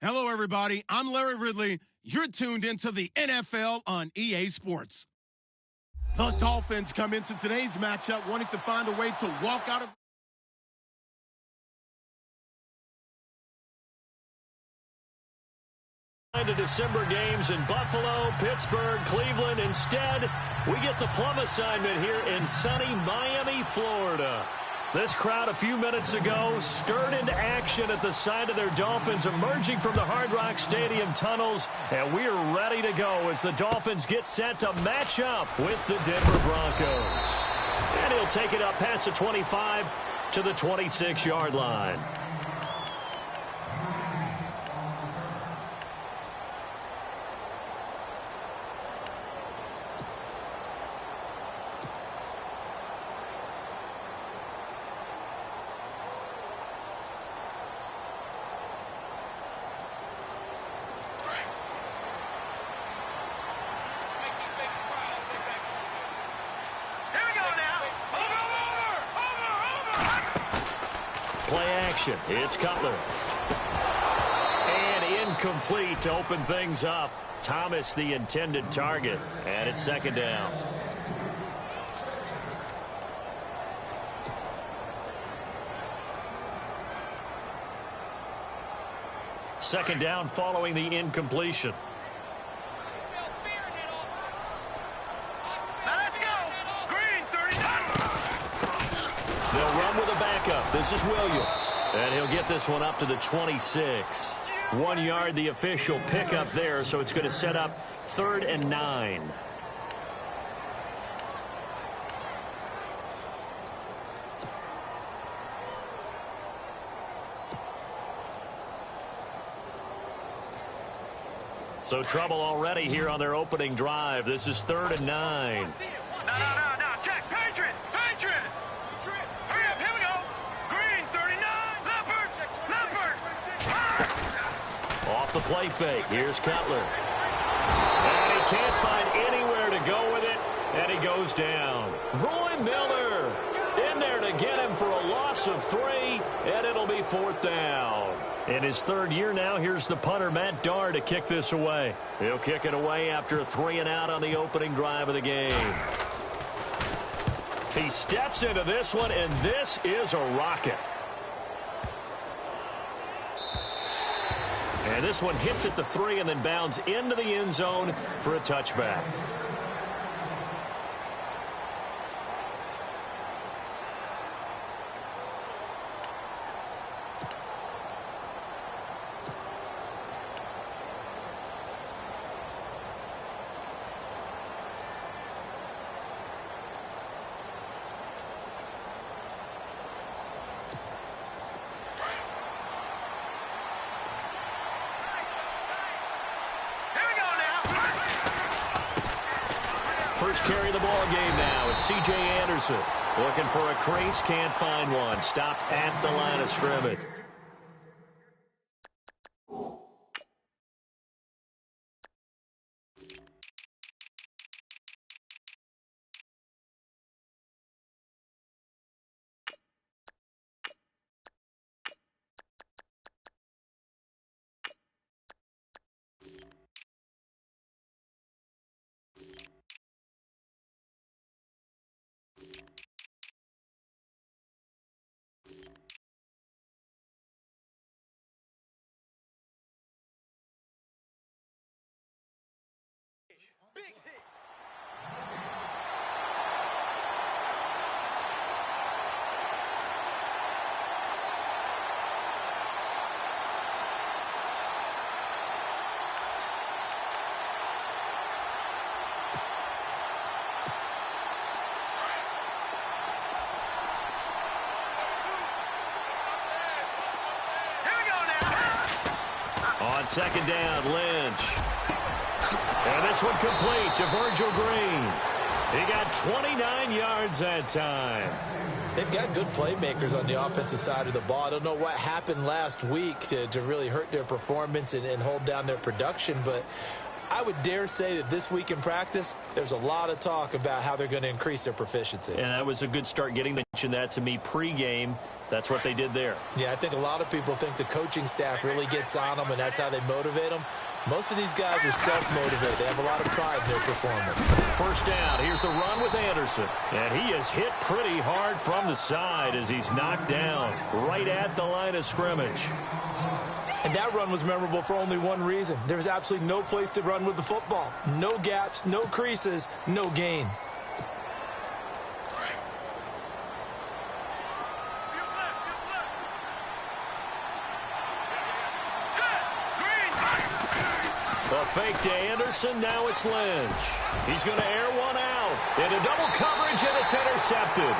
Hello, everybody. I'm Larry Ridley. You're tuned into the NFL on EA Sports. The Dolphins come into today's matchup wanting to find a way to walk out of to December games in Buffalo, Pittsburgh, Cleveland. Instead, we get the plum assignment here in sunny Miami, Florida. This crowd a few minutes ago stirred into action at the side of their Dolphins emerging from the Hard Rock Stadium tunnels, and we're ready to go as the Dolphins get set to match up with the Denver Broncos. And he'll take it up past the 25 to the 26-yard line. Play action. It's Cutler. And incomplete to open things up. Thomas the intended target. And it's second down. Second down following the incompletion. They'll run with a backup. This is Williams. And he'll get this one up to the 26. 1 yard, the official pickup there, so it's going to set up 3rd and 9. So trouble already here on their opening drive. This is 3rd and 9. No. Check. Patriot. Hurry up. Here we go. Green, 39. Leopard. Off the play fake. Here's Cutler. And he can't find anywhere to go with it. And he goes down. Roy Miller in there to get him for a loss of 3. And it'll be 4th down. In his 3rd year now, here's the punter, Matt Darr, to kick this away. He'll kick it away after a 3 and out on the opening drive of the game. He steps into this one, and this is a rocket. And this one hits at the 3 and then bounds into the end zone for a touchback. First carry of the ball game now. It's C.J. Anderson looking for a crease, can't find one. Stopped at the line of scrimmage. Big hit. On second down, Lynch. And this one complete to Virgil Green. He got 29 yards that time. They've got good playmakers on the offensive side of the ball. I don't know what happened last week to really hurt their performance and hold down their production, but I would dare say that this week in practice, there's a lot of talk about how they're going to increase their proficiency. And that was a good start getting mentioned that to me pregame. That's what they did there. Yeah, I think a lot of people think the coaching staff really gets on them, and that's how they motivate them. Most of these guys are self-motivated. They have a lot of pride in their performance. First down. Here's the run with Anderson. And he is hit pretty hard from the side as he's knocked down right at the line of scrimmage. And that run was memorable for only one reason. There was absolutely no place to run with the football. No gaps, no creases, no gain. A fake to Anderson. Now it's Lynch. He's going to air one out. Into double coverage, and it's intercepted.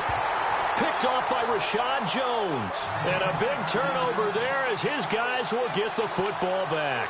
Picked off by Rashad Jones. And a big turnover there as his guys will get the football back.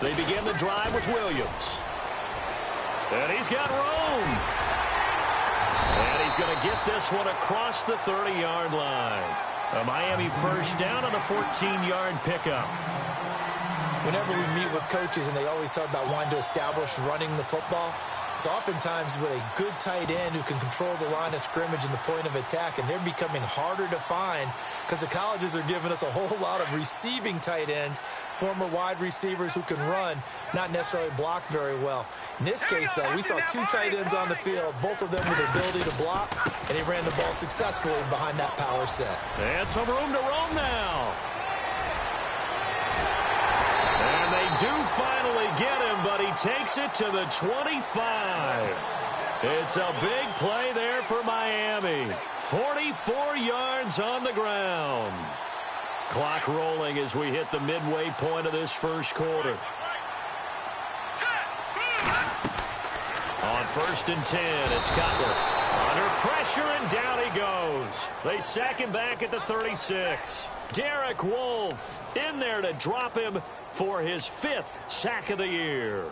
They begin the drive with Williams. And he's got room. And he's going to get this one across the 30-yard line. A Miami first down on a 14-yard pickup. Whenever we meet with coaches and they always talk about wanting to establish running the football, it's oftentimes with a good tight end who can control the line of scrimmage and the point of attack, and they're becoming harder to find because the colleges are giving us a whole lot of receiving tight ends, former wide receivers who can run, not necessarily block very well. In this case, though, we saw two tight ends on the field, both of them with the ability to block, and he ran the ball successfully behind that power set. And some room to roam now. And they do finally get him, but he takes it to the 25. It's a big play there for Miami. 44 yards on the ground. Clock rolling as we hit the midway point of this first quarter. On 1st and 10, it's Cutler. Under pressure, and down he goes. They sack him back at the 36. Derek Wolfe in there to drop him for his 5th sack of the year.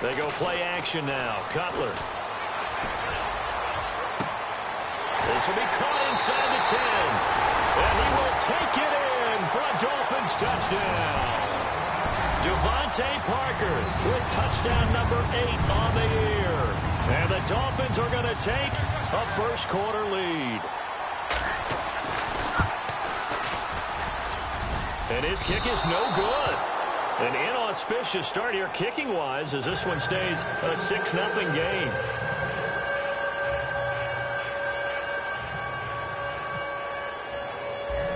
They go play action now. Cutler. This will be caught inside the 10. And he will take it in for a Dolphins touchdown. Devontae Parker with touchdown number 8 on the year. And the Dolphins are going to take a first quarter lead. And his kick is no good. An inauspicious start here kicking-wise as this one stays a 6-0 game.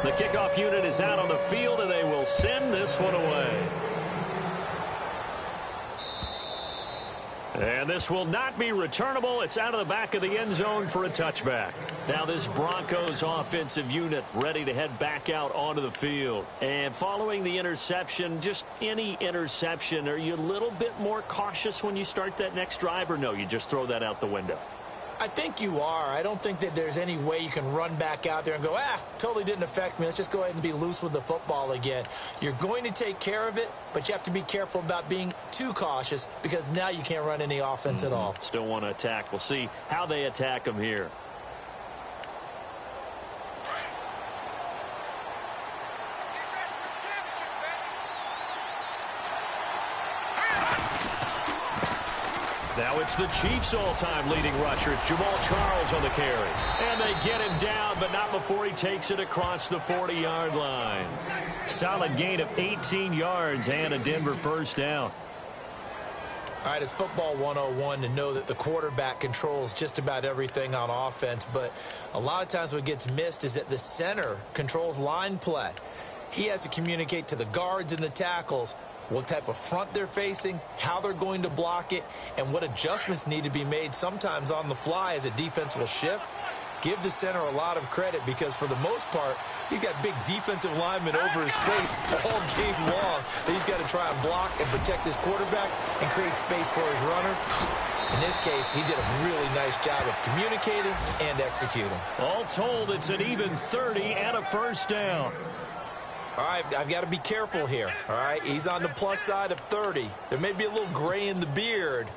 The kickoff unit is out on the field, and they will send this one away. And this will not be returnable. It's out of the back of the end zone for a touchback. Now this Broncos offensive unit ready to head back out onto the field. And following the interception, just any interception, are you a little bit more cautious when you start that next drive, or no, you just throw that out the window? I think you are. I don't think that there's any way you can run back out there and go, totally didn't affect me. Let's just go ahead and be loose with the football again. You're going to take care of it, but you have to be careful about being too cautious because now you can't run any offense at all. Still want to attack. We'll see how they attack them here. Now it's the Chiefs' all-time leading rusher. It's Jamal Charles on the carry. And they get him down, but not before he takes it across the 40-yard line. Solid gain of 18 yards and a Denver first down. All right, it's football 101 to know that the quarterback controls just about everything on offense, but a lot of times what gets missed is that the center controls line play. He has to communicate to the guards and the tackles what type of front they're facing, how they're going to block it, and what adjustments need to be made sometimes on the fly as a defense will shift. Give the center a lot of credit because for the most part, he's got big defensive linemen over his face all game long that he's got to try and block and protect his quarterback and create space for his runner. In this case, he did a really nice job of communicating and executing. All told, it's an even 30 and a first down. All right, I've got to be careful here, all right? He's on the plus side of 30. There may be a little gray in the beard,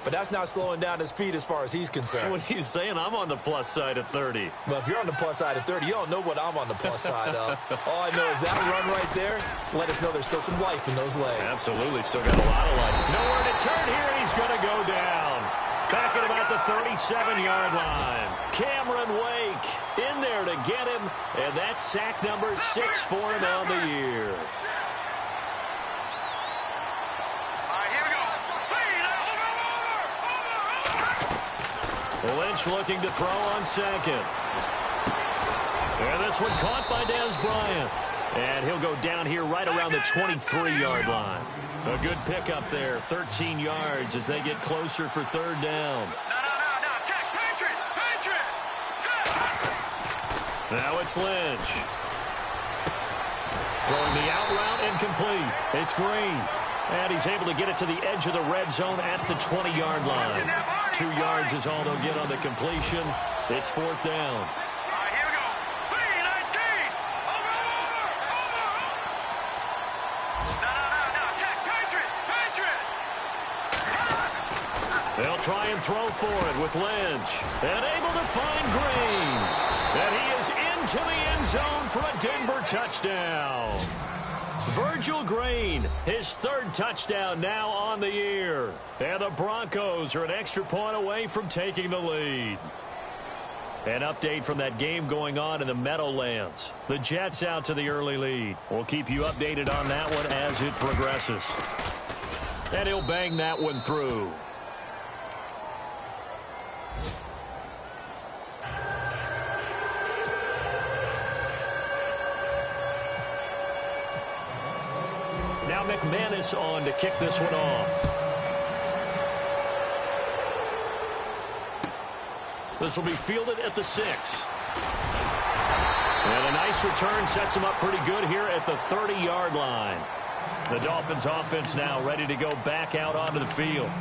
but that's not slowing down his feet as far as he's concerned. What are you saying? I'm on the plus side of 30. Well, if you're on the plus side of 30, you don't know what I'm on the plus side of. All I know is that run right there let us know there's still some life in those legs. Absolutely, still got a lot of life. Nowhere to turn here, and he's going to go down. Back at about the 37-yard line. Cameron Wake in there to get him, and that's sack number 6 for him on the year. Lynch looking to throw on second. And this one caught by Dez Bryant. And he'll go down here right around the 23-yard line. A good pickup there, 13 yards as they get closer for third down. No, check, Patriot. Now it's Lynch. Throwing the out route incomplete. It's Green. And he's able to get it to the edge of the red zone at the 20-yard line. 2 yards is all they'll get on the completion. It's fourth down. All right, here we go. B-19. Over. No, check, Patriot. They'll try and throw for it with Lynch. And able to find Green. And he is into the end zone for a Denver touchdown. Virgil Green, his third touchdown now on the year. And the Broncos are an extra point away from taking the lead. An update from that game going on in the Meadowlands. The Jets out to the early lead. We'll keep you updated on that one as it progresses. And he'll bang that one through. Now McManus on to kick this one off. This will be fielded at the 6. And a nice return sets him up pretty good here at the 30-yard line. The Dolphins offense now ready to go back out onto the field.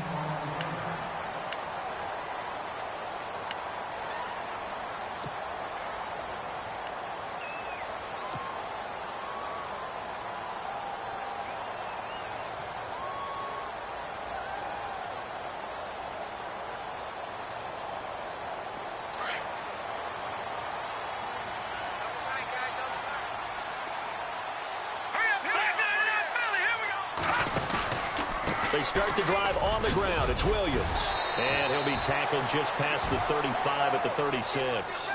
They start the drive on the ground. It's Williams. And he'll be tackled just past the 35 at the 36.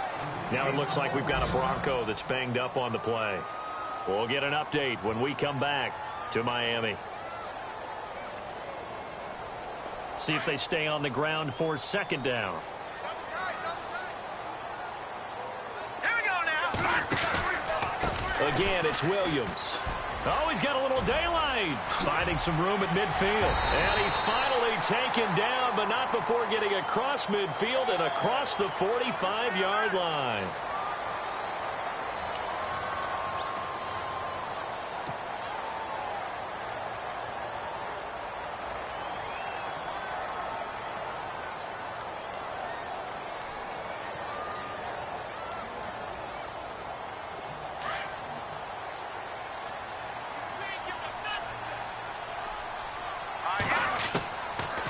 Now it looks like we've got a Bronco that's banged up on the play. We'll get an update when we come back to Miami. See if they stay on the ground for second down. Here we go now. Again, it's Williams. Oh, he's got a little daylight. Finding some room at midfield. And he's finally taken down, but not before getting across midfield and across the 45-yard line.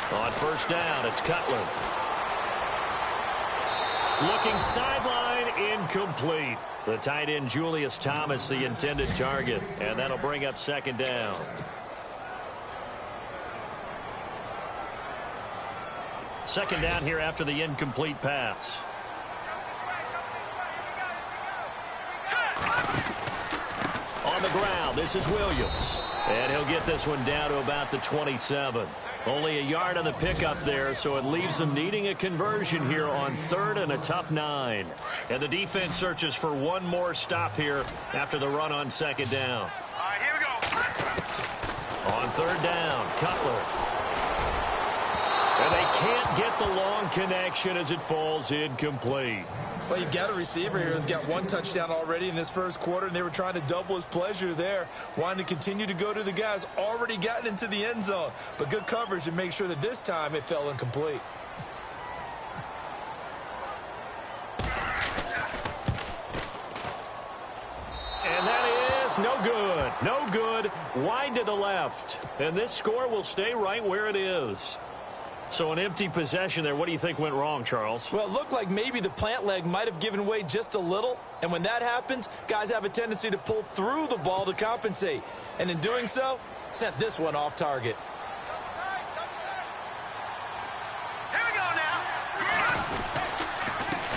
On first down, it's Cutler. Looking sideline, incomplete. The tight end, Julius Thomas, the intended target. And that'll bring up second down. Second down here after the incomplete pass. On the ground, this is Williams. And he'll get this one down to about the 27. Only a yard on the pickup there, so it leaves them needing a conversion here on third and a tough 9. And the defense searches for one more stop here after the run on second down. All right, here we go. On third down, Cutler. And they can't get the long connection as it falls incomplete. Well, you've got a receiver here who's got one touchdown already in this first quarter, and they were trying to double his pleasure there, wanting to continue to go to the guys already gotten into the end zone. But good coverage to make sure that this time it fell incomplete. And that is no good. No good. Wide to the left. And this score will stay right where it is. So an empty possession there. What do you think went wrong, Charles? Well, it looked like maybe the plant leg might have given way just a little. And when that happens, guys have a tendency to pull through the ball to compensate. And in doing so, sent this one off target. Here we go now.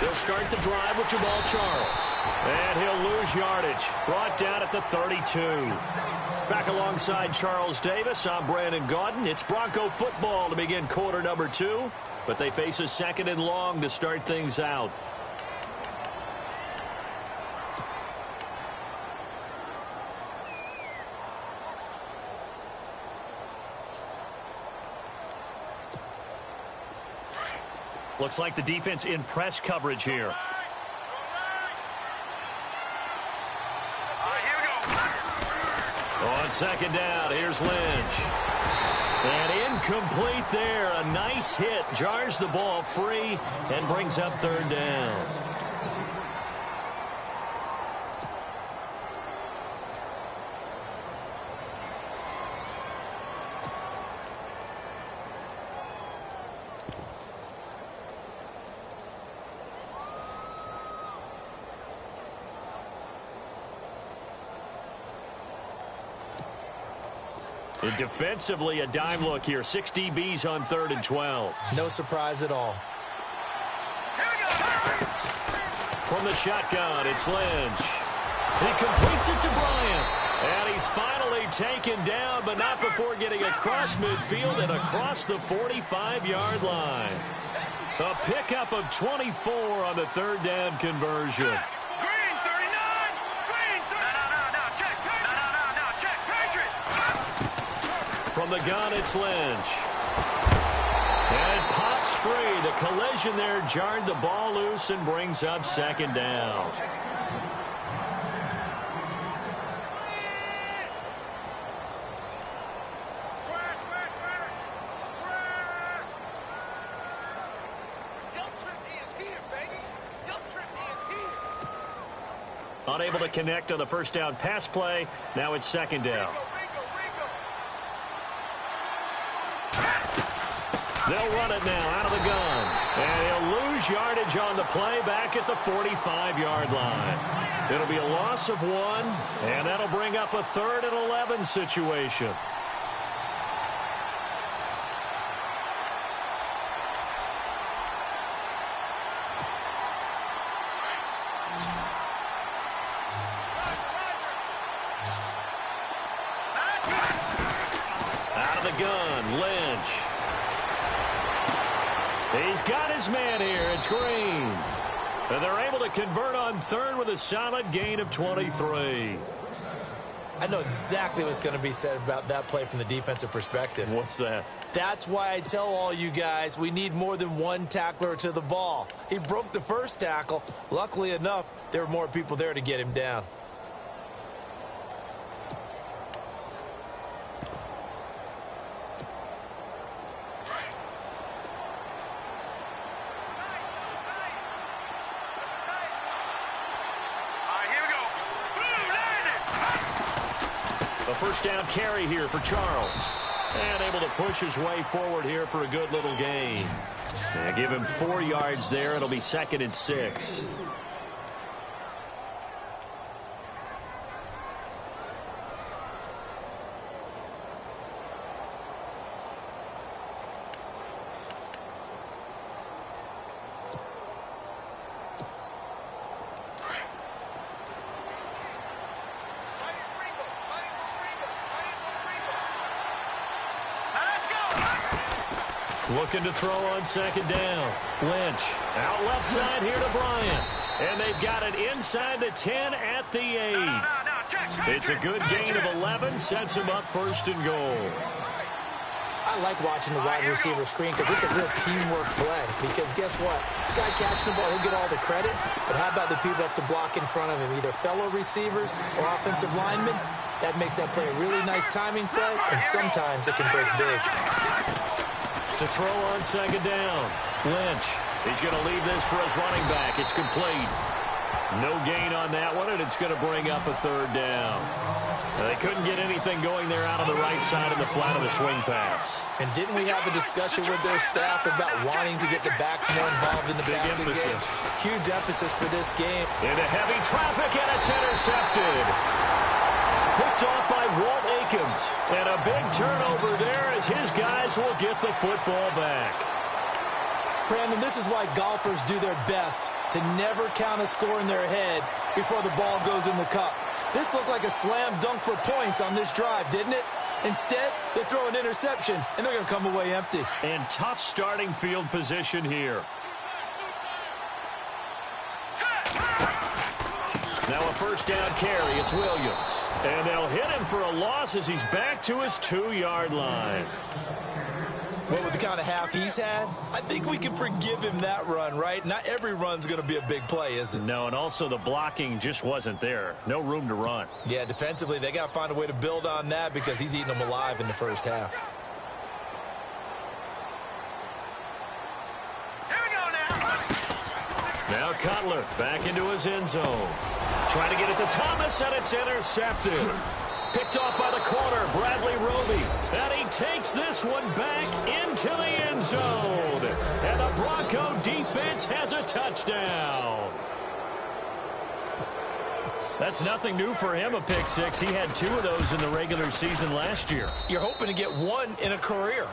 He'll start the drive with Jamal Charles. And he'll lose yardage. Brought down at the 32. Back alongside Charles Davis, I'm Brandon Gaudin. It's Bronco football to begin quarter number 2. But they face a second and long to start things out. Looks like the defense in press coverage here. On second down, here's Lynch. And incomplete there. A nice hit. Jars the ball free and brings up third down. And defensively, a dime look here. 6 DBs on third and 12. No surprise at all. From the shotgun, it's Lynch. He completes it to Bryant. And he's finally taken down, but not before getting across midfield and across the 45-yard line. A pickup of 24 on the third down conversion. From the gun, it's Lynch. And it pops free. The collision there jarred the ball loose and brings up second down. Unable to connect on the first down pass play. Now it's second down. They'll run it now out of the gun. And he'll lose yardage on the play back at the 45-yard line. It'll be a loss of 1, and that'll bring up a 3rd and 11 situation. Out of the gun, Lynch. He's got his man here. It's Green. And they're able to convert on third with a solid gain of 23. I know exactly what's going to be said about that play from the defensive perspective. What's that? That's why I tell all you guys we need more than one tackler to the ball. He broke the first tackle. Luckily enough, there were more people there to get him down. A first down carry here for Charles. And able to push his way forward here for a good little gain. And give him 4 yards there. It'll be 2nd and 6. Looking to throw on second down. Lynch out left side here to Bryant. And they've got it inside the 10 at the 8. No, It's a good gain of 11, sets him up first and goal. I like watching the wide receiver screen because it's a real teamwork play. Because guess what? The guy catching the ball, he'll get all the credit. But how about the people have to block in front of him, either fellow receivers or offensive linemen? That makes that play a really nice timing play, and sometimes it can break big. To throw on second down, Lynch. He's going to leave this for his running back. It's complete. No gain on that one, and it's going to bring up a third down. They couldn't get anything going there out on the right side of the flat of the swing pass. And didn't we have a discussion with their staff about wanting to get the backs more involved in the passing game? Huge emphasis for this game. Into heavy traffic, and it's intercepted. Picked off by Walt Aikens. And a big turnover there as his guys will get the football back. Brandon, this is why golfers do their best to never count a score in their head before the ball goes in the cup. This looked like a slam dunk for points on this drive, didn't it? Instead, they throw an interception, and they're going to come away empty. And tough starting field position here. Now a first down carry. It's Williams. And they'll hit him for a loss as he's back to his 2-yard line. Well, with the kind of half he's had, I think we can forgive him that run, right? Not every run's going to be a big play, is it? No, and also the blocking just wasn't there. No room to run. Yeah, defensively, they got to find a way to build on that because he's eating them alive in the first half. Here we go now. Now Cutler back into his end zone. Trying to get it to Thomas, and it's intercepted. Picked off by the corner, Bradley Roby. And he takes this one back into the end zone. And the Bronco defense has a touchdown. That's nothing new for him, a pick six. He had 2 of those in the regular season last year. You're hoping to get 1 in a career,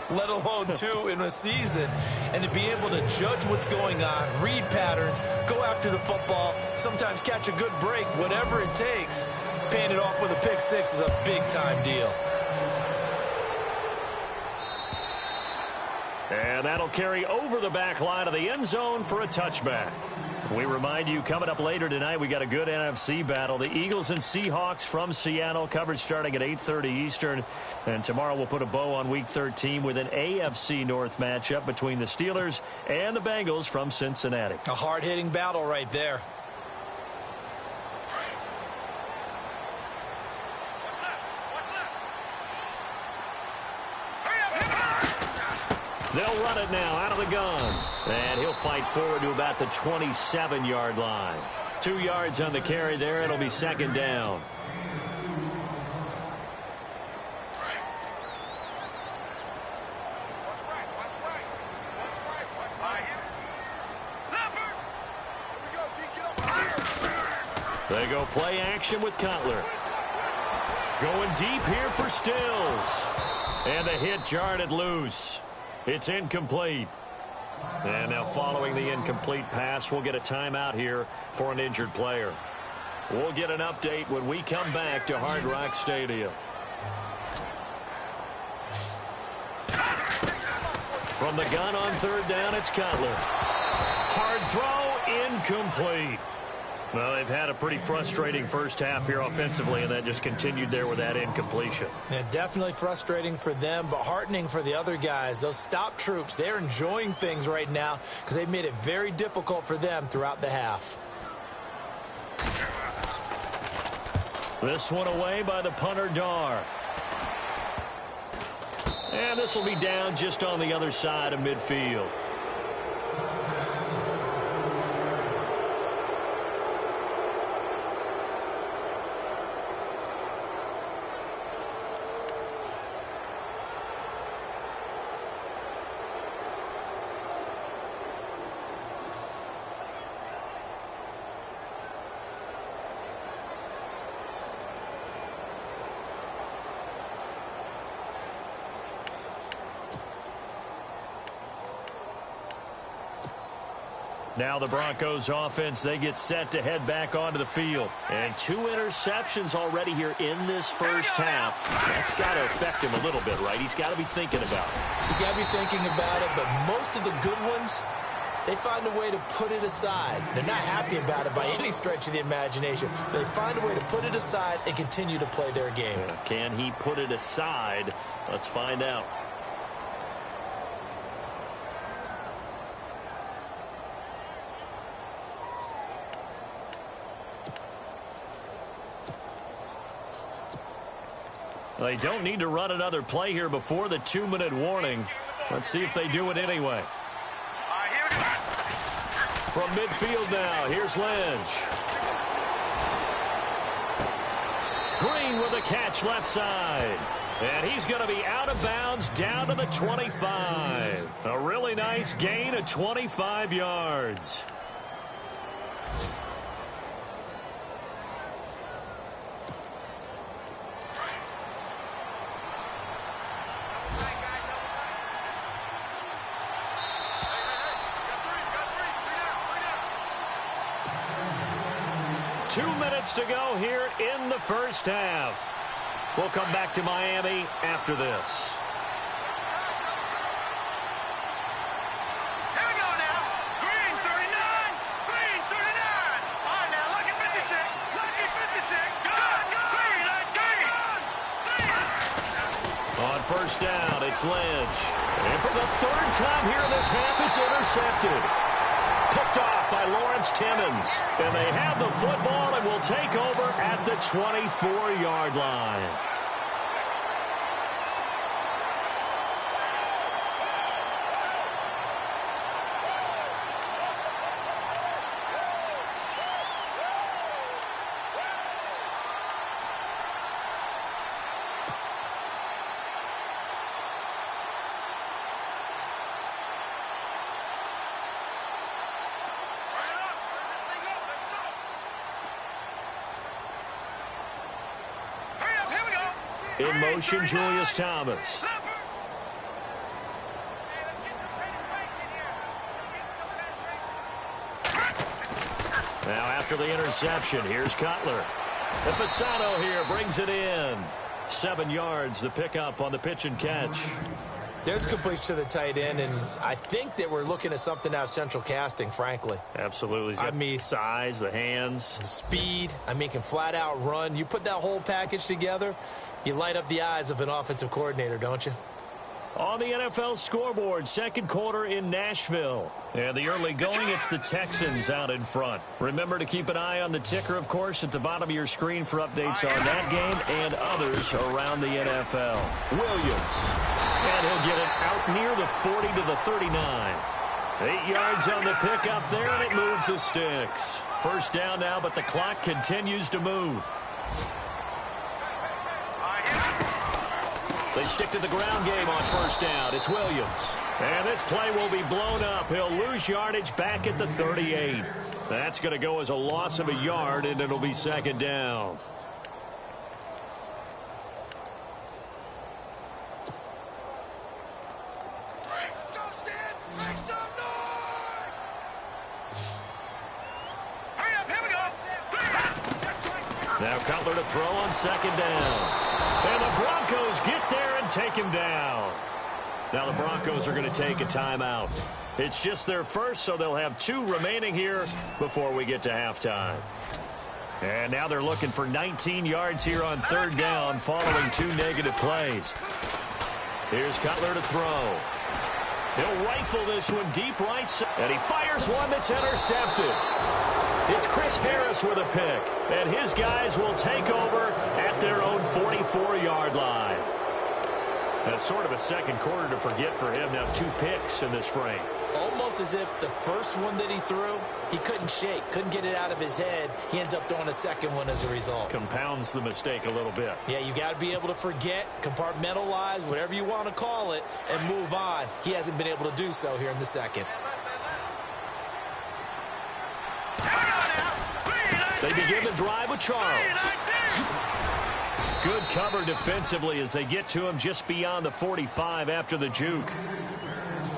let alone 2 in a season. And to be able to judge what's going on, read patterns, go after the football, sometimes catch a good break, whatever it takes. Paying it off with a pick six is a big-time deal. And that'll carry over the back line of the end zone for a touchback. We remind you, coming up later tonight, we got a good NFC battle. The Eagles and Seahawks from Seattle, coverage starting at 8:30 Eastern. And tomorrow we'll put a bow on Week 13 with an AFC North matchup between the Steelers and the Bengals from Cincinnati. A hard-hitting battle right there. They'll run it now out of the gun. And he'll fight forward to about the 27-yard line. 2 yards on the carry there. It'll be second down. They go play action with Cutler. Going deep here for Stills. And the hit jarred it loose. It's incomplete. And now following the incomplete pass, we'll get a timeout here for an injured player. We'll get an update when we come back to Hard Rock Stadium. From the gun on third down, it's Cutler. Hard throw, incomplete. Well, they've had a pretty frustrating first half here offensively, and that just continued there with that incompletion. Yeah, definitely frustrating for them, but heartening for the other guys. Those stop troops, they're enjoying things right now because they've made it very difficult for them throughout the half. This one away by the punter, Dar. And this will be down just on the other side of midfield. Now the Broncos offense, they get set to head back onto the field. And 2 interceptions already here in this first half. That's got to affect him a little bit, right? He's got to be thinking about it. He's got to be thinking about it, but most of the good ones, they find a way to put it aside. They're not happy about it by any stretch of the imagination. They find a way to put it aside and continue to play their game. Can he put it aside? Let's find out. They don't need to run another play here before the 2-minute warning. Let's see if they do it anyway. From midfield now, here's Lynch. Green with a catch left side. And he's going to be out of bounds down to the 25. A really nice gain of 25 yards. To go here in the first half. We'll come back to Miami after this. Here we go now. Green 39. Green 39. All right now, lucky 56. Lucky 56. On first down, it's Lynch. And for the third time here in this half, it's intercepted. Picked off by Lawrence Timmons. And they have the football and will take over at the 24-yard line. In motion, Julius Thomas. Now after the interception, here's Cutler. And Fasano here brings it in. 7 yards, the pickup on the pitch and catch. There's completion to the tight end, and I think that we're looking at something out of central casting, frankly. Absolutely. I mean, size, the hands. The speed. I mean, can flat out run. You put that whole package together, you light up the eyes of an offensive coordinator, don't you? On the NFL scoreboard, second quarter in Nashville. And the early going, it's the Texans out in front. Remember to keep an eye on the ticker, of course, at the bottom of your screen for updates on that game and others around the NFL. Williams. And he'll get it out near the 40 to the 39. 8 yards on the pickup there, and it moves the sticks. First down now, but the clock continues to move. They stick to the ground game on first down. It's Williams. And this play will be blown up. He'll lose yardage back at the 38. That's going to go as a loss of a yard, and it'll be second down. Now Cutler to throw on second down. And the Broncos get there and take him down. Now the Broncos are going to take a timeout. It's just their first, so they'll have 2 remaining here before we get to halftime. And now they're looking for 19 yards here on third down following 2 negative plays. Here's Cutler to throw. He'll rifle this one deep right side, and he fires one that's intercepted. It's Chris Harris with a pick, and his guys will take over at their own 44-yard line. That's sort of a second quarter to forget for him. Now 2 picks in this frame. Almost as if the first one that he threw, he couldn't shake, couldn't get it out of his head. He ends up throwing a second one as a result. Compounds the mistake a little bit. Yeah, you got to be able to forget, compartmentalize, whatever you want to call it, and move on. He hasn't been able to do so here in the second. They begin the drive with Charles. Good cover defensively as they get to him just beyond the 45 after the juke.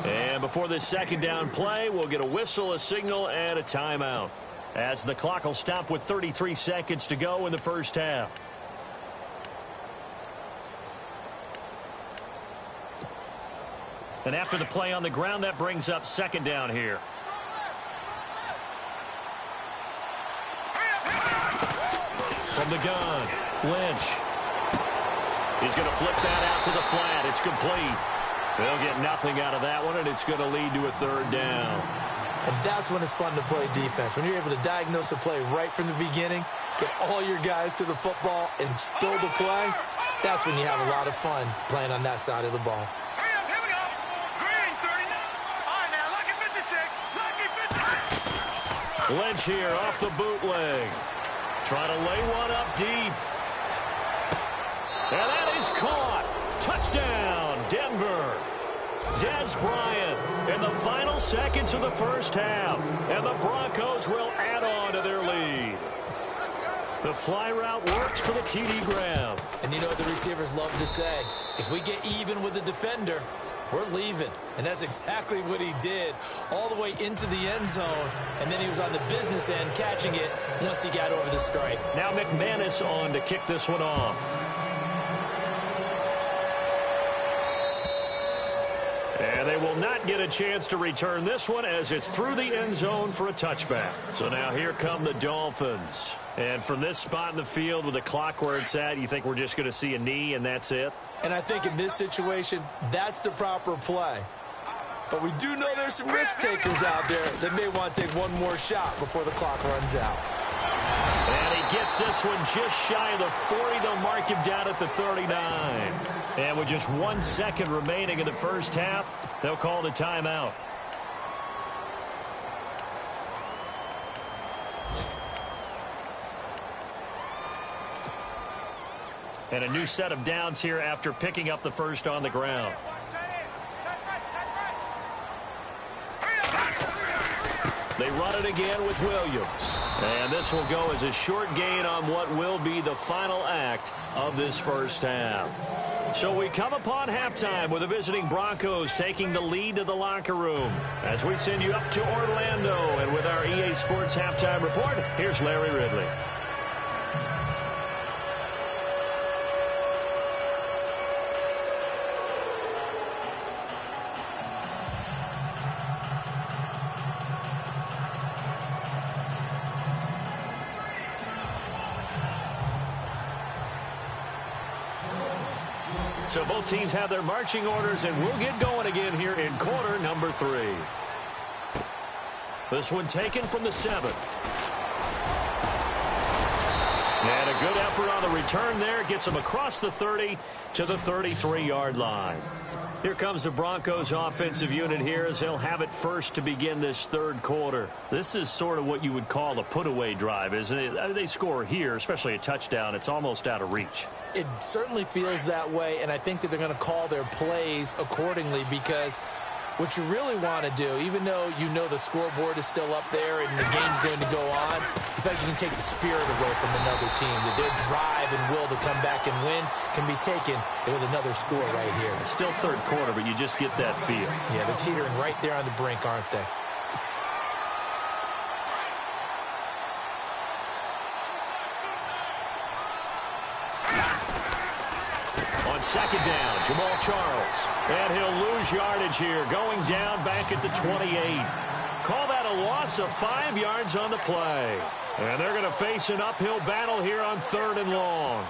And before this second down play, we'll get a whistle, a signal, and a timeout, as the clock will stop with 33 seconds to go in the first half. And after the play on the ground, that brings up second down here. From the gun, Lynch. He's going to flip that out to the flat. It's complete. They'll get nothing out of that one, and it's going to lead to a third down. And that's when it's fun to play defense. When you're able to diagnose a play right from the beginning, get all your guys to the football, and build the play, that's when you have a lot of fun playing on that side of the ball. Here we go. Green 39. All right, now, lucky 56. Lucky 56. Lynch here off the bootleg. Trying to lay one up deep. And that is caught. Touchdown, Denver. Des Bryant in the final seconds of the first half. And the Broncos will add on to their lead. The fly route works for the TD grab. And you know what the receivers love to say? If we get even with the defender, we're leaving. And that's exactly what he did, all the way into the end zone. And then he was on the business end catching it once he got over the stripe. Now McManus on to kick this one off. And they will not get a chance to return this one as it's through the end zone for a touchback. So now here come the Dolphins. And from this spot in the field with the clock where it's at, you think we're just going to see a knee and that's it? And I think in this situation, that's the proper play. But we do know there's some risk takers out there that may want to take one more shot before the clock runs out. And he gets this one just shy of the 40. They'll mark him down at the 39. And with just 1 second remaining in the first half, they'll call the timeout. And a new set of downs here after picking up the first on the ground. They run it again with Williams. And this will go as a short gain on what will be the final act of this first half. So we come upon halftime with the visiting Broncos taking the lead to the locker room. As we send you up to Orlando, and with our EA Sports Halftime Report, here's Larry Ridley. So both teams have their marching orders, and we'll get going again here in quarter number 3. This one taken from the 7. And a good effort on the return there. Gets them across the 30 to the 33-yard line. Here comes the Broncos offensive unit here as they'll have it first to begin this third quarter. This is sort of what you would call a put-away drive, isn't it? They score here, especially a touchdown. It's almost out of reach. It certainly feels that way, and I think that they're going to call their plays accordingly, because what you really want to do, even though you know the scoreboard is still up there and the game's going to go on, you think you can take the spirit away from another team, that their drive and will to come back and win can be taken with another score right here. It's still third quarter, but you just get that feel. Yeah, they're teetering right there on the brink, aren't they? On second down, Jamal Charles. And he'll lose yardage here, going down back at the 28. Call that a loss of 5 yards on the play. And they're going to face an uphill battle here on 3rd and long.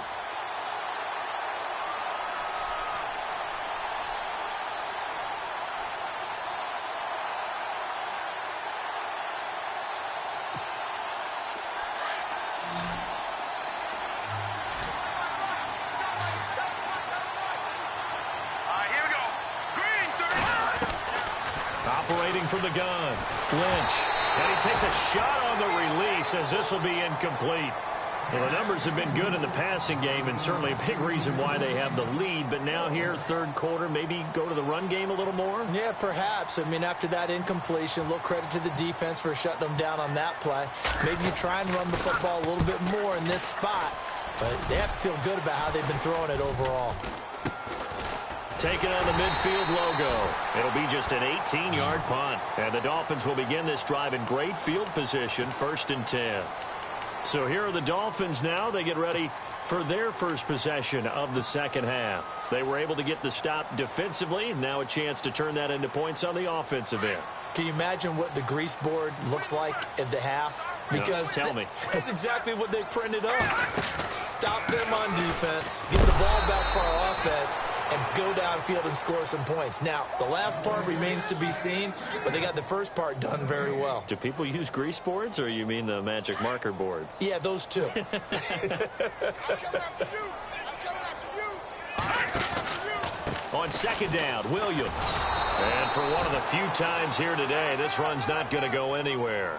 Operating from the gun, Lynch. And he takes a shot on the release as this will be incomplete. Well, the numbers have been good in the passing game, and certainly a big reason why they have the lead. But now here, third quarter, maybe go to the run game a little more? Yeah, perhaps. I mean, after that incompletion, a little credit to the defense for shutting them down on that play. Maybe you try and run the football a little bit more in this spot. But they have to feel good about how they've been throwing it overall. Taking on the midfield logo. It'll be just an 18-yard punt. And the Dolphins will begin this drive in great field position, 1st and 10. So here are the Dolphins now. They get ready for their first possession of the second half. They were able to get the stop defensively. Now a chance to turn that into points on the offensive end. Can you imagine what the grease board looks like at the half? Because tell me. That's exactly what they printed up. Stop them on defense, get the ball back for our offense, and go downfield and score some points. Now, the last part remains to be seen, but they got the first part done very well. Do people use grease boards, or you mean the magic marker boards? Yeah, those two. I'm coming after you. I'm coming after you. I'm coming after you. On second down, Williams. And for one of the few times here today, this run's not going to go anywhere.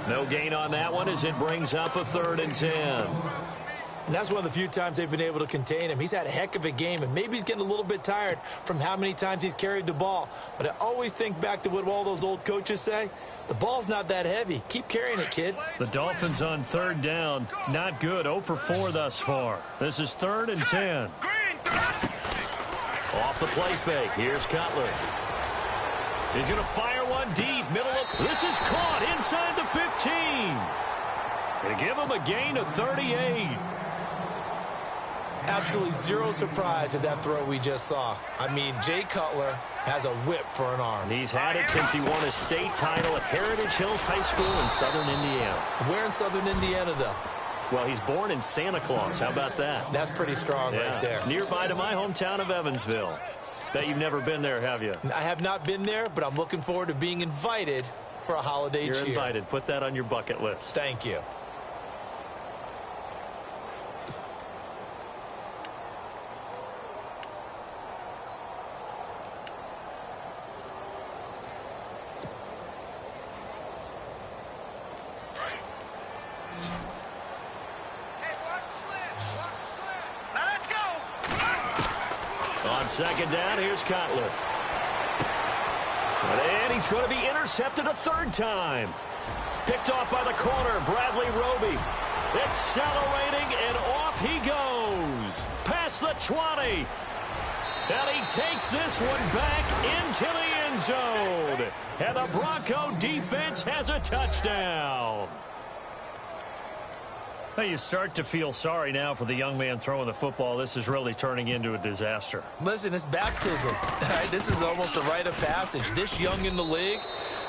No gain on that one as it brings up a 3rd and 10. And that's one of the few times they've been able to contain him. He's had a heck of a game, and maybe he's getting a little bit tired from how many times he's carried the ball. But I always think back to what all those old coaches say. The ball's not that heavy. Keep carrying it, kid. The Dolphins on 3rd down. Not good. 0 for 4 thus far. This is 3rd and 10. Off the play fake. Here's Cutler. He's going to fire one deep. Middle of... This is caught inside the 15. Going to give him a gain of 38. Absolutely zero surprise at that throw we just saw. I mean, Jay Cutler has a whip for an arm. And he's had it since he won a state title at Heritage Hills High School in Southern Indiana. Where in Southern Indiana, though? Well, he's born in Santa Claus. How about that? That's pretty strong right there. Nearby to my hometown of Evansville. Bet you've never been there, have you? I have not been there, but I'm looking forward to being invited for a holiday cheer. You're invited. Put that on your bucket list. Thank you. On second down, here's Cutler. And he's going to be intercepted a 3rd time. Picked off by the corner, Bradley Roby. Accelerating, and off he goes. Past the 20. And he takes this one back into the end zone. And the Bronco defense has a touchdown. Now you start to feel sorry now for the young man throwing the football. This is really turning into a disaster. Listen, it's baptism. All right, this is almost a rite of passage. This young in the league,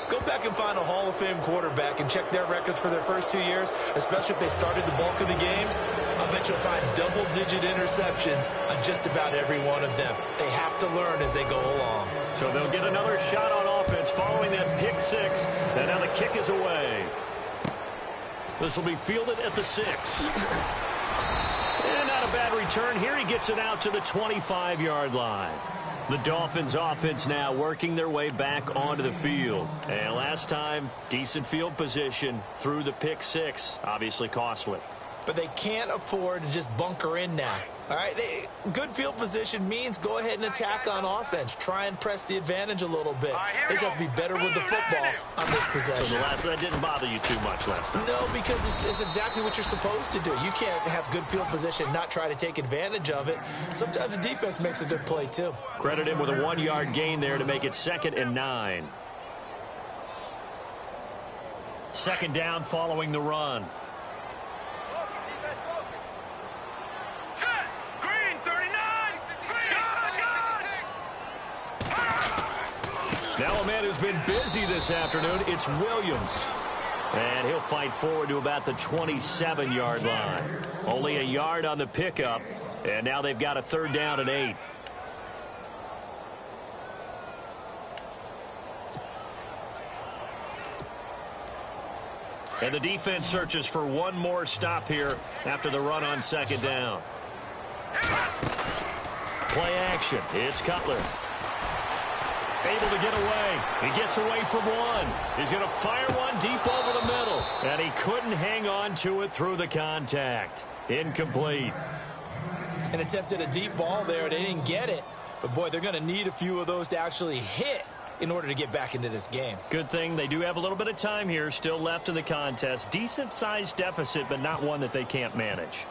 go back and find a Hall of Fame quarterback and check their records for their first 2 years, especially if they started the bulk of the games. I bet you'll find double-digit interceptions on just about every one of them. They have to learn as they go along. So they'll get another shot on offense following that pick 6, and now the kick is away. This will be fielded at the 6. And not a bad return here. He gets it out to the 25-yard line. The Dolphins offense now working their way back onto the field. And last time, decent field position through the pick 6. Obviously costly. But they can't afford to just bunker in now. All right, good field position means go ahead and attack on offense. Try and press the advantage a little bit. They just have to be better with the football on this possession. So that didn't bother you too much last time? No, because it's exactly what you're supposed to do. You can't have good field position and not try to take advantage of it. Sometimes the defense makes a good play, too. Credit him with a 1-yard gain there to make it 2nd and 9. 2nd down following the run. Now a man who's been busy this afternoon, it's Williams. And he'll fight forward to about the 27-yard line. Only a yard on the pickup, and now they've got a 3rd down and 8. And the defense searches for one more stop here after the run on 2nd down. Play action. It's Cutler. Able to get away. He gets away from one. He's going to fire one deep over the middle. And he couldn't hang on to it through the contact. Incomplete. And attempted a deep ball there. They didn't get it. But, boy, they're going to need a few of those to actually hit in order to get back into this game. Good thing they do have a little bit of time here still left in the contest. Decent-sized deficit, but not one that they can't manage.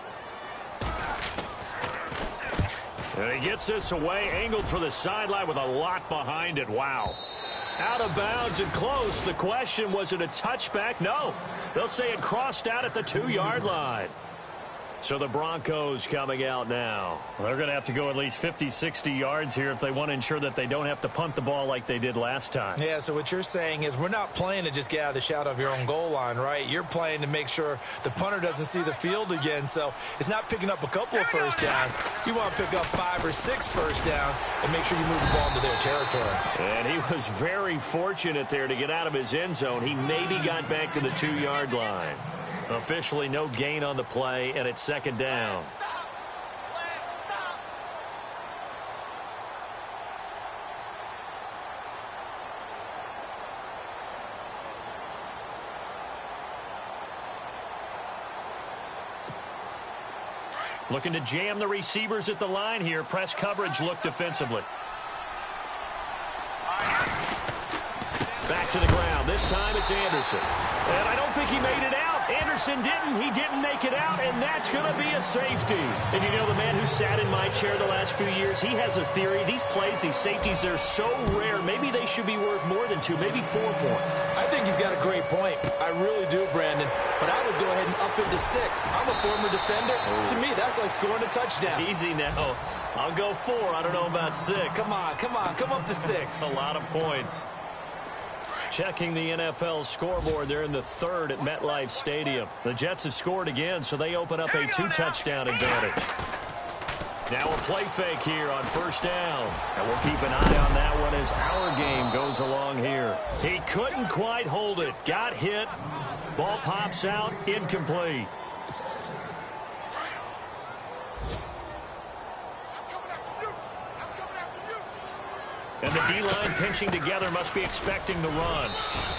And he gets this away, angled for the sideline with a lot behind it. Wow. Out of bounds and close. The question, was it a touchback? No. They'll say it crossed out at the 2-yard line. So the Broncos coming out now. They're going to have to go at least 50, 60 yards here if they want to ensure that they don't have to punt the ball like they did last time. Yeah, so what you're saying is we're not playing to just get out of the shadow of your own goal line, right? You're playing to make sure the punter doesn't see the field again. So it's not picking up a couple of first downs. You want to pick up 5 or 6 first downs and make sure you move the ball into their territory. And he was very fortunate there to get out of his end zone. He maybe got back to the 2-yard line. Officially no gain on the play, and it's second down. Looking to jam the receivers at the line here. Press coverage look defensively. Back to the ground. This time it's Anderson. And I don't think he made it out. Anderson didn't. He didn't make it out, and that's going to be a safety. And you know, the man who sat in my chair the last few years, he has a theory. These plays, these safeties, they're so rare. Maybe they should be worth more than 2, maybe 4 points. I think he's got a great point. I really do, Brandon. But I would go ahead and up into 6. I'm a former defender. To me, that's like scoring a touchdown. Easy now. I'll go 4. I don't know about 6. Come on. Come up to 6. A lot of points. Checking the NFL scoreboard, they're in the 3rd at MetLife Stadium. The Jets have scored again, so they open up a 2-touchdown advantage. Now a play fake here on first down. And we'll keep an eye on that one as our game goes along here. He couldn't quite hold it. Got hit. Ball pops out. Incomplete. And the D-line pinching together, must be expecting the run.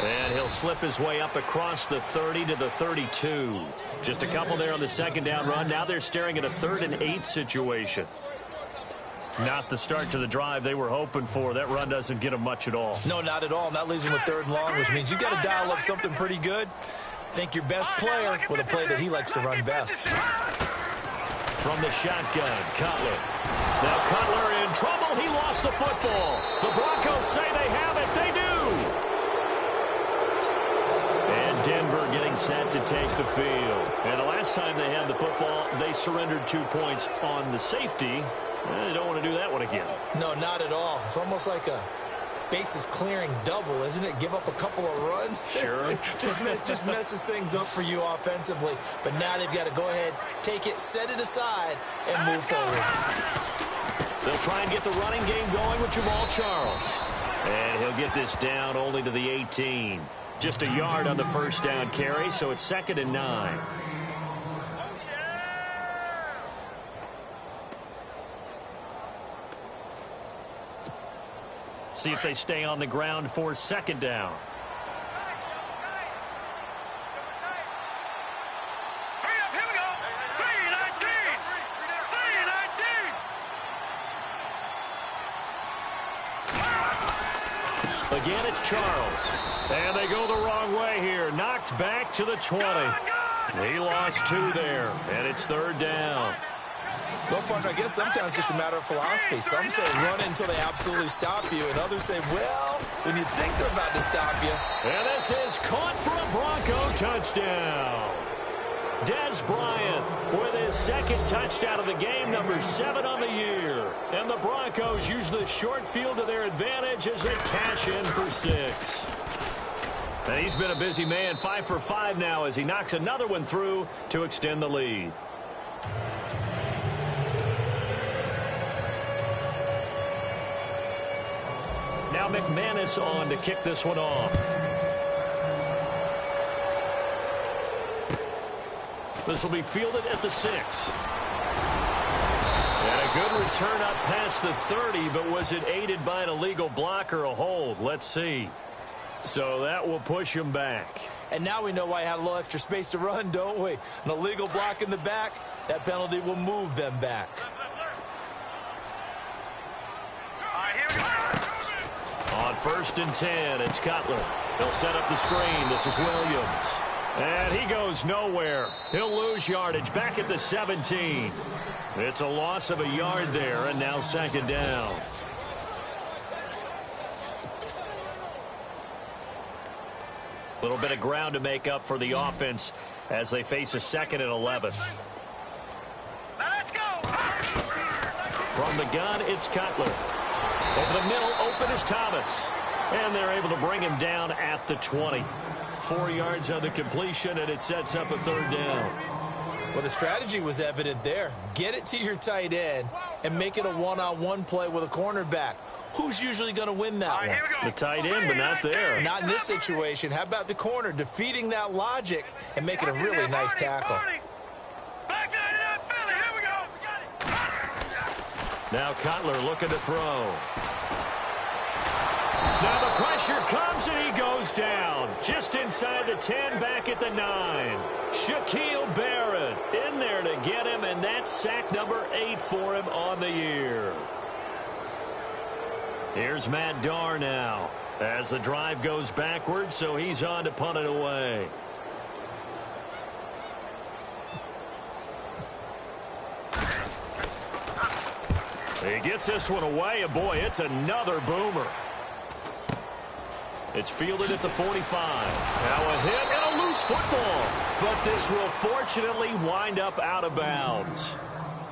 And he'll slip his way up across the 30 to the 32. Just a couple there on the second down run. Now they're staring at a 3rd and 8 situation. Not the start to the drive they were hoping for. That run doesn't get them much at all. No, not at all. And that leaves them with 3rd and long, which means you've got to dial up something pretty good. Think your best player with a play that he likes to run best. From the shotgun, Cutler. Now Cutler in trouble. He lost the football. The Broncos say they have it. They do. And Denver getting set to take the field. And the last time they had the football, they surrendered 2 points on the safety. They don't want to do that one again. No, not at all. It's almost like a bases clearing double, isn't it? Give up a couple of runs. Sure. just messes things up for you offensively. But now they've got to go ahead, take it, set it aside, and move forward. They'll try and get the running game going with Jamal Charles. And he'll get this down only to the 18. Just a yard on the first down carry, so it's 2nd and 9. See if they stay on the ground for 2nd down. Here we go. 3-19. Again, it's Charles. And they go the wrong way here. Knocked back to the 20. He lost 2 there, and it's 3rd down. Well, partner, I guess sometimes it's just a matter of philosophy. Some say run until they absolutely stop you, and others say, well, when you think they're about to stop you. And this is caught for a Bronco touchdown. Des Bryant with his 2nd touchdown of the game, number 7 on the year. And the Broncos use the short field to their advantage as they cash in for 6. And he's been a busy man, 5 for 5 now as he knocks another one through to extend the lead. Now McManus on to kick this one off. This will be fielded at the 6. And a good return up past the 30, but was it aided by an illegal block or a hold? Let's see. So that will push him back. And now we know why he had a little extra space to run, don't we? An illegal block in the back, that penalty will move them back. On 1st and 10, it's Cutler. He'll set up the screen. This is Williams. And he goes nowhere. He'll lose yardage back at the 17. It's a loss of a yard there, and now 2nd down. A little bit of ground to make up for the offense as they face a 2nd and 11. From the gun, it's Cutler. Over the middle, open is Thomas. And they're able to bring him down at the 20. 4 yards on the completion, and it sets up a third down. Well, the strategy was evident there. Get it to your tight end and make it a one-on-one play with a cornerback. Who's usually going to win that one? The tight end, but not there. Not in this situation. How about the corner defeating that logic and making a really nice tackle? Now Cutler looking to throw. Now the pressure comes and he goes down. Just inside the 10, back at the 9. Shaquille Barrett in there to get him, and that's sack number 8 for him on the year. Here's Matt Darr now as the drive goes backwards, so he's on to punt it away. He gets this one away, and boy, it's another boomer. It's fielded at the 45. Now a hit and a loose football. But this will fortunately wind up out of bounds.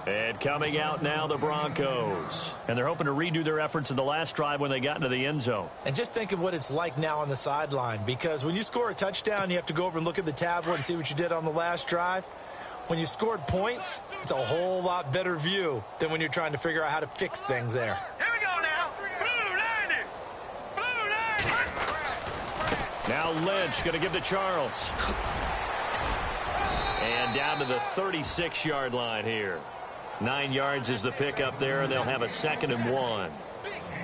And coming out now, the Broncos. And they're hoping to redo their efforts in the last drive when they got into the end zone. And just think of what it's like now on the sideline. Because when you score a touchdown, you have to go over and look at the tablet and see what you did on the last drive. When you scored points, it's a whole lot better view than when you're trying to figure out how to fix things there. Here we go now. Blue 90. Blue 90. Now Lynch going to give to Charles. And down to the 36-yard line here. 9 yards is the pickup there, and they'll have a 2nd and 1.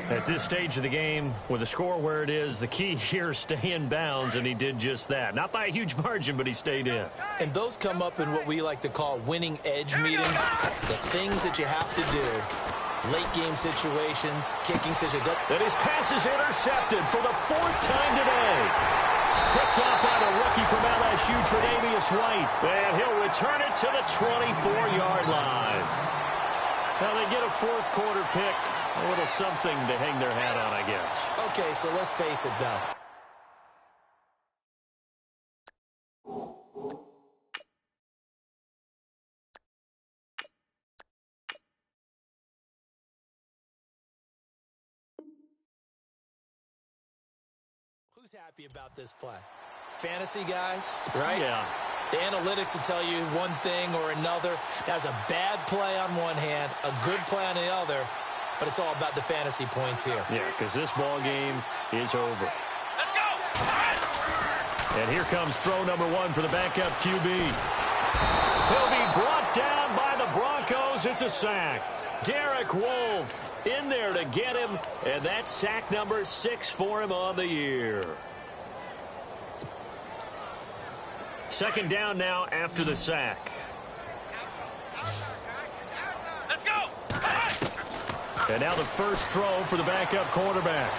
At this stage of the game, with the score where it is, the key here, stay in bounds, and he did just that. Not by a huge margin, but he stayed in. And those come up in what we like to call winning edge meetings. The things that you have to do. Late game situations, kicking situations. And his pass is intercepted for the 4th time today. Picked off by the rookie from LSU, Tre'Davious White. And he'll return it to the 24-yard line. Now they get a 4th quarter pick. A little something to hang their hat on, I guess. Okay, so let's face it, though. Who's happy about this play? Fantasy guys, right? Yeah. The analytics will tell you one thing or another. That's a bad play on one hand, a good play on the other, but it's all about the fantasy points here. Yeah, because this ball game is over. Let's go. And here comes throw number 1 for the backup QB. He'll be brought down by the Broncos. It's a sack. Derek Wolfe in there to get him, and that's sack number 6 for him on the year. 2nd down now after the sack. Let's go. And now the first throw for the backup quarterback.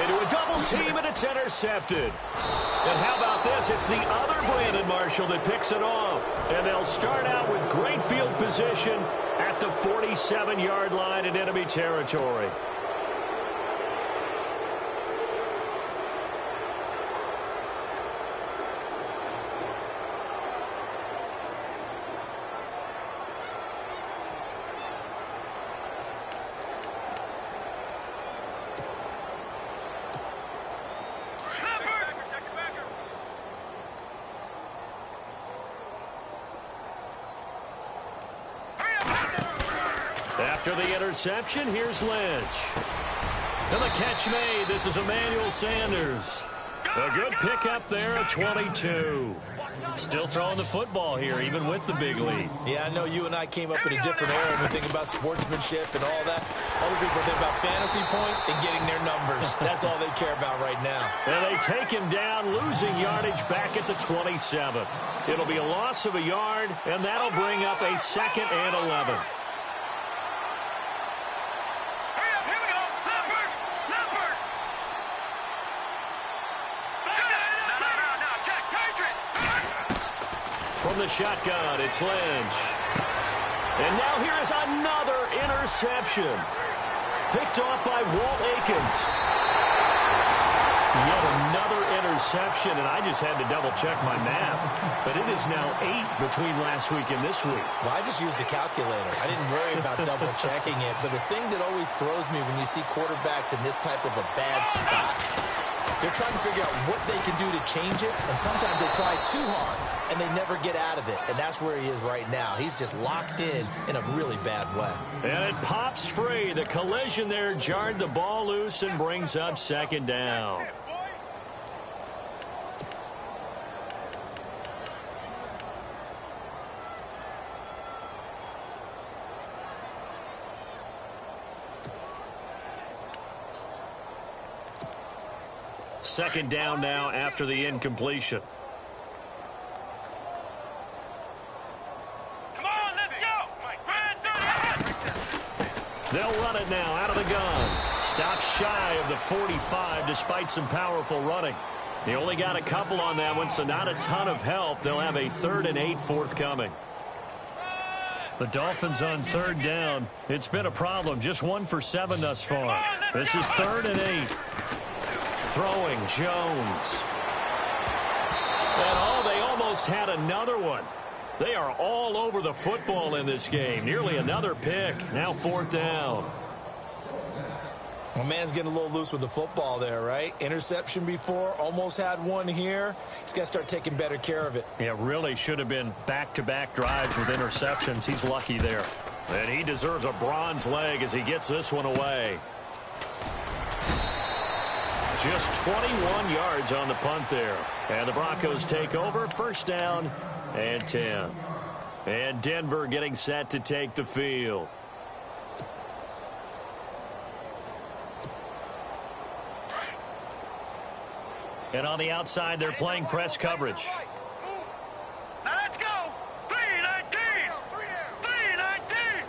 Into a double team, and it's intercepted. And how about this? It's the other Brandon Marshall that picks it off. And they'll start out with great field position at the 47-yard line in enemy territory. After the interception, here's Lynch. And the catch made. This is Emmanuel Sanders. A good pickup there at 22. Still throwing the football here, even with the big lead. Yeah, I know you and I came up in a different era when we think about sportsmanship and all that. Other people think about fantasy points and getting their numbers. That's all they care about right now. And they take him down, losing yardage back at the 27. It'll be a loss of a yard, and that'll bring up a 2nd and 11. From the shotgun, it's Lynch. And now here is another interception. Picked off by Walt Aikens. Yet another interception, and I just had to double-check my math. But it is now 8 between last week and this week. Well, I just used a calculator. I didn't worry about double-checking it. But the thing that always throws me when you see quarterbacks in this type of a bad spot, they're trying to figure out what they can do to change it, and sometimes they try too hard, and they never get out of it. And that's where he is right now. He's just locked in a really bad way. And it pops free. The collision there jarred the ball loose and brings up second down. Second down now after the incompletion. Come on, let's go. They'll run it now out of the gun. Stops shy of the 45 despite some powerful running. They only got a couple on that one, so not a ton of help. They'll have a 3rd and 8 forthcoming. The Dolphins on 3rd down. It's been a problem. Just 1 for 7 thus far. This is 3rd and 8. Throwing Jones. And they almost had another one. They are all over the football in this game. Nearly another pick. Now 4th down. Well, man's getting a little loose with the football there, right? Interception before, almost had one here. He's got to start taking better care of it. Yeah, really should have been back-to-back drives with interceptions. He's lucky there. And he deserves a bronze leg as he gets this one away. Just 21 yards on the punt there. And the Broncos take over. 1st down and 10. And Denver getting set to take the field. And on the outside, they're playing press coverage. Now let's go. 319. 319.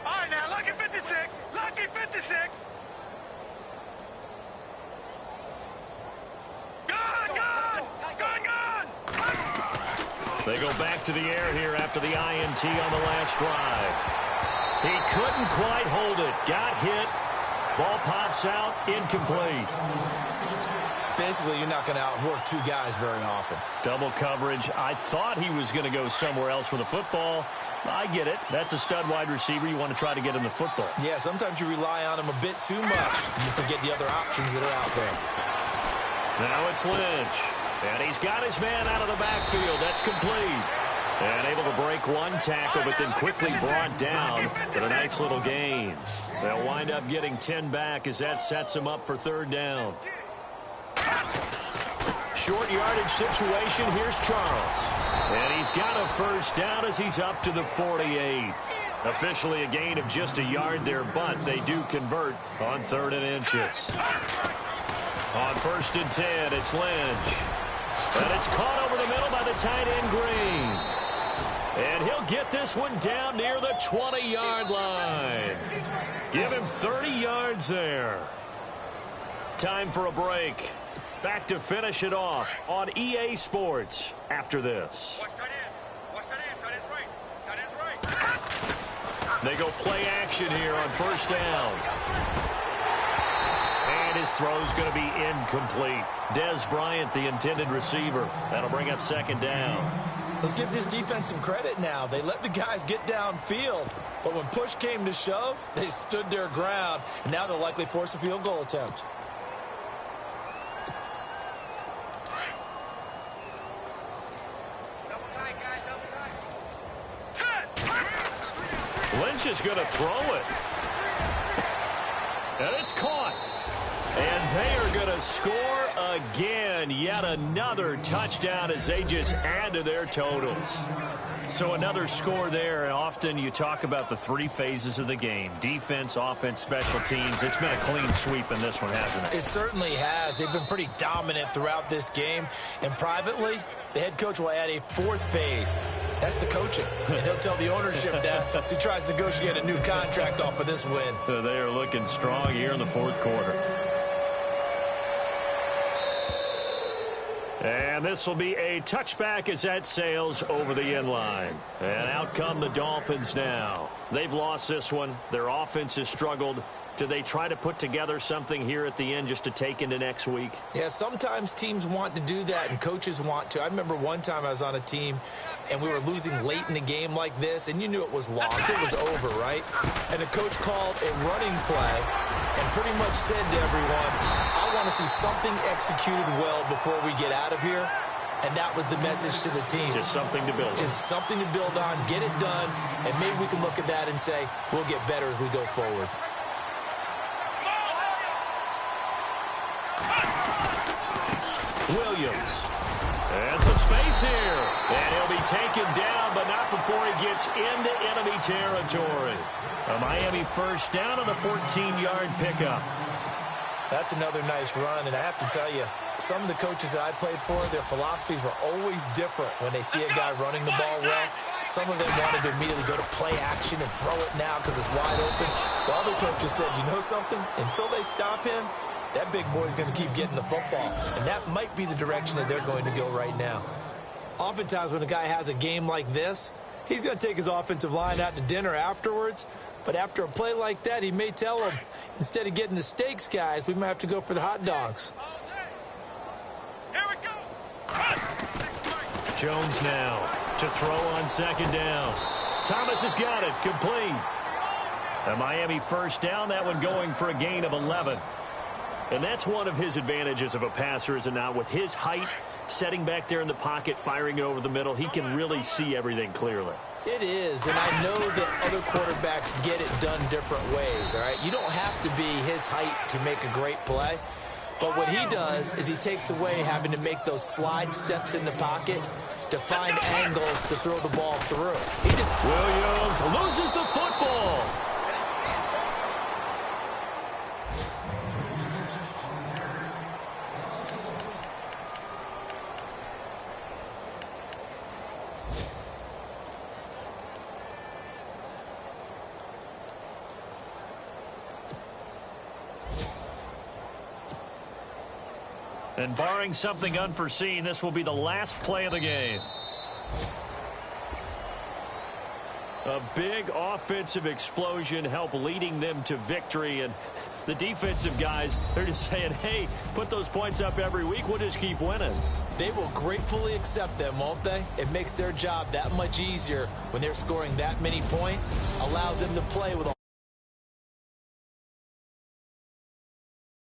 All right, now, lucky 56. Lucky 56. Gun. They go back to the air here after the INT on the last drive. He couldn't quite hold it. Got hit. Ball pops out. Incomplete. Basically, you're not going to outwork 2 guys very often. Double coverage. I thought he was going to go somewhere else with the football. I get it. That's a stud wide receiver. You want to try to get him the football. Yeah, sometimes you rely on him a bit too much. You forget the other options that are out there. Now it's Lynch. And he's got his man out of the backfield. That's complete. And able to break one tackle, but then quickly brought down. But a nice little gain. They'll wind up getting 10 back as that sets him up for 3rd down. Short yardage situation. Here's Charles. And he's got a 1st down as he's up to the 48. Officially a gain of just a yard there, but they do convert on 3rd and inches. On 1st and 10, it's Lynch. And it's caught over the middle by the tight end Green. And he'll get this one down near the 20-yard line. Give him 30 yards there. Time for a break. Back to finish it off on EA Sports after this. Watch tight end. Watch tight end. Tight end's right. Tight end's right. They go play action here on 1st down. And his throw's going to be incomplete. Dez Bryant, the intended receiver. That'll bring up 2nd down. Let's give this defense some credit now. They let the guys get downfield, but when push came to shove, they stood their ground, and now they'll likely force a field goal attempt. Double tight, guys. Double tight. Lynch is going to throw it. And it's caught. And they are going to score again. Yet another touchdown as they just add to their totals. So another score there. And often you talk about the 3 phases of the game. Defense, offense, special teams. It's been a clean sweep in this one, hasn't it? It certainly has. They've been pretty dominant throughout this game. And privately, the head coach will add a 4th phase. That's the coaching. And he'll tell the ownership that as he tries to negotiate a new contract off of this win. They are looking strong here in the 4th quarter. And this will be a touchback as that sails over the end line. And out come the Dolphins now. They've lost this one. Their offense has struggled. Do they try to put together something here at the end just to take into next week? Yeah, sometimes teams want to do that and coaches want to. I remember one time I was on a team and we were losing late in the game like this, and you knew it was lost. It was over, right? And the coach called a running play and pretty much said to everyone, I want to see something executed well before we get out of here. And that was the message to the team. Just something to build on. Just something to build on, get it done, and maybe we can look at that and say, we'll get better as we go forward. Williams. And some space here. And he'll be taken down, but not before he gets into enemy territory. A Miami first down on a 14-yard pickup. That's another nice run, and I have to tell you, some of the coaches that I played for, their philosophies were always different when they see a guy running the ball well. Some of them wanted to immediately go to play action and throw it now because it's wide open. While other coaches said, you know something? Until they stop him, that big boy's going to keep getting the football. And that might be the direction that they're going to go right now. Oftentimes when a guy has a game like this, he's going to take his offensive line out to dinner afterwards. But after a play like that, he may tell them, instead of getting the steaks, guys, we might have to go for the hot dogs. Here we go. Jones now to throw on second down. Thomas has got it. Complete. A Miami first down, that one going for a gain of 11. And that's one of his advantages of a passer, is it not? With his height, setting back there in the pocket, firing it over the middle, he can really see everything clearly. It is, and I know that other quarterbacks get it done different ways, all right? You don't have to be his height to make a great play, but what he does is he takes away having to make those slide steps in the pocket to find angles to throw the ball through. Williams loses the football. And barring something unforeseen, this will be the last play of the game. A big offensive explosion helped leading them to victory. And the defensive guys, they're just saying, hey, put those points up every week. We'll just keep winning. They will gratefully accept them, won't they? It makes their job that much easier when they're scoring that many points. Allows them to play with a